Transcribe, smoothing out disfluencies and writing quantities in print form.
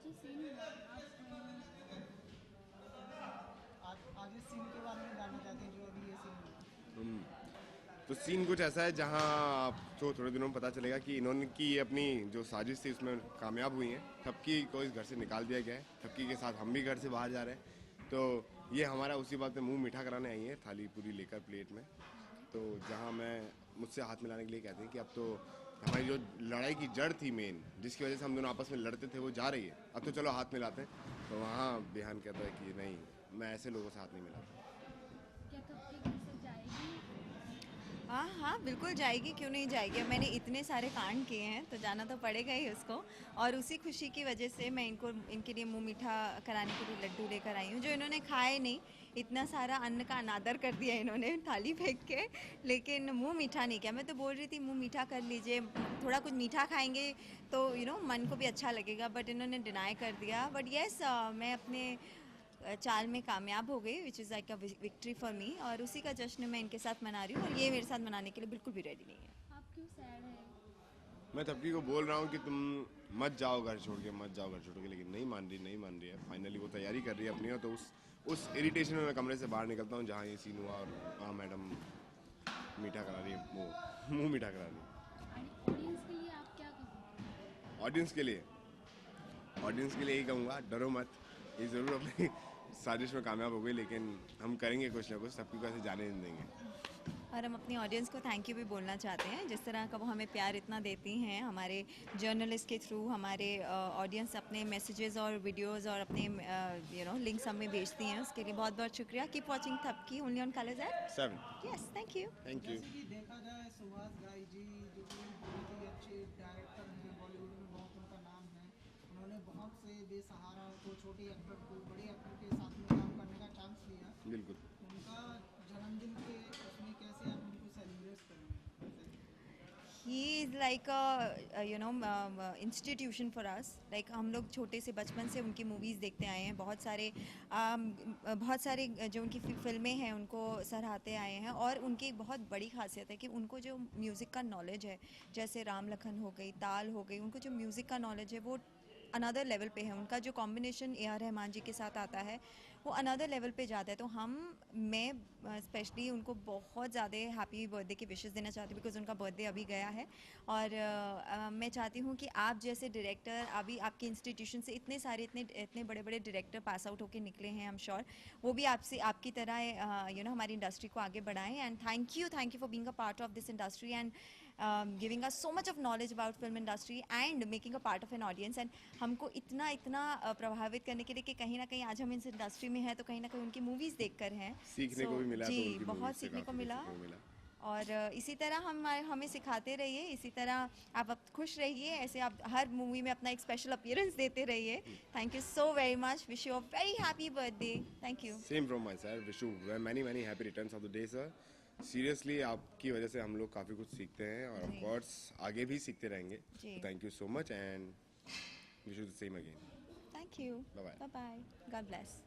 जी scene हुआ आज इस सीन के बारे में जानना चाहते हैं जो अभी ये सीन हुआ। तो सीन कुछ ऐसा है जहां आपको थोड़े दिनों में पता चलेगा कि इन्होंने की अपनी जो साजिश थी उसमें कामयाब हुई हैं। ठपकी को इस घर से निकाल दिया गया है। ठपकी के साथ हम भी घर से बाहर जा रहे हैं। तो ये हमारा उसी बात पे मुंह मीठा कराने आई है, थाली पूरी लेकर प्लेट में। तो जहां मैं मुझसे हाथ मिलाने के लिए कहते हैं कि अब तो हमारी जो लड़ाई की जड़ थी मेन, जिसकी वजह से हम दोनों आपस में लड़ते थे, वो जा रही है। अब तो चलो हाथ मिलाते हैं। तो वहाँ बेहान कहता है कि नहीं, मैं ऐसे लोगों से हाथ नहीं मिलाता। क्या कब के घर से जाएगी? हाँ हाँ बिल्कुल जाएगी, क्यों नहीं जाएगी। अब मैंने इतने सारे कांड किए हैं तो जाना तो पड़ेगा ही उसको। और उसी खुशी की वजह से मैं इनके लिए मुंह मीठा कराने के लिए लड्डू लेकर आई हूँ, जो इन्होंने खाए नहीं। इतना सारा अन्न का अनादर कर दिया इन्होंने थाली फेंक के, लेकिन मुंह मीठा नहीं किया। मैं तो बोल रही थी मुंह मीठा कर लीजिए, थोड़ा कुछ मीठा खाएंगे तो मन को भी अच्छा लगेगा, बट इन्होंने डिनाई कर दिया। बट येस, मैं अपने चाल में कामयाब हो गई, which is like a victory for me, और उसी का जश्न मैं इनके साथ मना रही हूँ, और ये मेरे साथ मनाने के लिए बिल्कुल भी रेडी नहीं है। आप क्यों सैड है? मैं ठपकी को बोल रहा हूँ कि तुम मत जाओ घर छोड़ के, मत जाओ घर छोड़ के, लेकिन नहीं मान रही है। फाइनली वो तैयारी कर रही है अपनी, और तो उस इरिटेशन में मैं कमरे से बाहर निकलता हूँ जहाँ ये सीन हुआ। और हाँ मैडम मीठा करा रही है, वो मुंह मीठा करा रही है। ऑडियंस के लिए आप क्या कहोगे? ऑडियंस के लिए यही कहूँगा, डरो मत। ये ज़रूर अपनी साजिश में कामयाब हो गई, लेकिन हम करेंगे कुछ ना कुछ, सबकी को ऐसे जाने नहीं देंगे। और हम अपनी ऑडियंस को थैंक यू भी बोलना चाहते हैं, जिस तरह का वो हमें प्यार इतना देती हैं, हमारे जर्नलिस्ट के थ्रू हमारे ऑडियंस अपने मैसेजेस और वीडियोस और अपने लिंक्स हमें भेजती हैं, उसके लिए बहुत बहुत शुक्रिया। Keep watching Thapki only on Colors app. 7 yes, thank you. Thank you. जैसे कि देखा जाए सुहास घाई जी जो कि बहुत ही अच्छे डायरेक्टर हैं, बॉलीवुड में बहुत उनका नाम है। उन्होंने बहुत से बेसहारा को, छोटे एक्टर को बड़े एक्टर के साथ में काम करने का चांस लिया। बिल्कुल। उनका जन्मदिन के उसमें कैसे आप उनको सेलिब्रेट करेंगे? He is like institution for us. Like हम लोग छोटे से बचपन से उनकी मूवीज़ देखते आए हैं, बहुत सारे जो उनकी फिल्में हैं उनको सराहते आए हैं। और उनकी एक बहुत बड़ी खासियत है कि उनको जो म्यूज़िक का नॉलेज है, जैसे राम लखन हो गई, ताल हो गई, उनको जो म्यूज़िक का नॉलेज है वो अनदर लेवल पे है। उनका जो कॉम्बिनेशन ए आर रहमान जी के साथ आता है वो अनदर लेवल पे जाता है। तो मैं स्पेशली उनको बहुत ज़्यादा हैप्पी बर्थडे की विशेस देना चाहती हूँ, बिकॉज उनका बर्थडे अभी गया है। और मैं चाहती हूँ कि आप जैसे डायरेक्टर, अभी आपके इंस्टीट्यूशन से इतने बड़े बड़े डायरेक्टर पास आउट होकर निकले हैं, आई एम श्योर वो भी आपकी तरह हमारी इंडस्ट्री को आगे बढ़ाएं। And thank you for being a part of this industry and giving us so much of knowledge about film industry and making a part of an audience. And हमको इतना प्रभावित करने के लिए कि कहीं ना कहीं आज हम इस इंडस्ट्री में हैं तो कहीं ना कहीं उनकी मूवीज़ देखकर हैं। सीखने को भी मिला, जी, तो उनकी बहुत मूवीज से सीखने को काफी कुछ मिला। सीखने को मिला। और इसी तरह हमें सिखाते रहिए, इसी तरह आप अब खुश रहिए, ऐसे आप हर मूवी में अपना एक स्पेशल अपीयरेंस देते रहिए। Thank you so very much, wish you a very happy birthday. Thank you. Same from my side, wish you many happy returns of the day sir. Seriously आपकी वजह से हम लोग काफ़ी कुछ सीखते हैं, और ऑफ जी। कोर्स आगे भी सीखते रहेंगे। जी। Thank you so much and wish you the same again. Thank you. Bye-bye. Bye bye. God bless.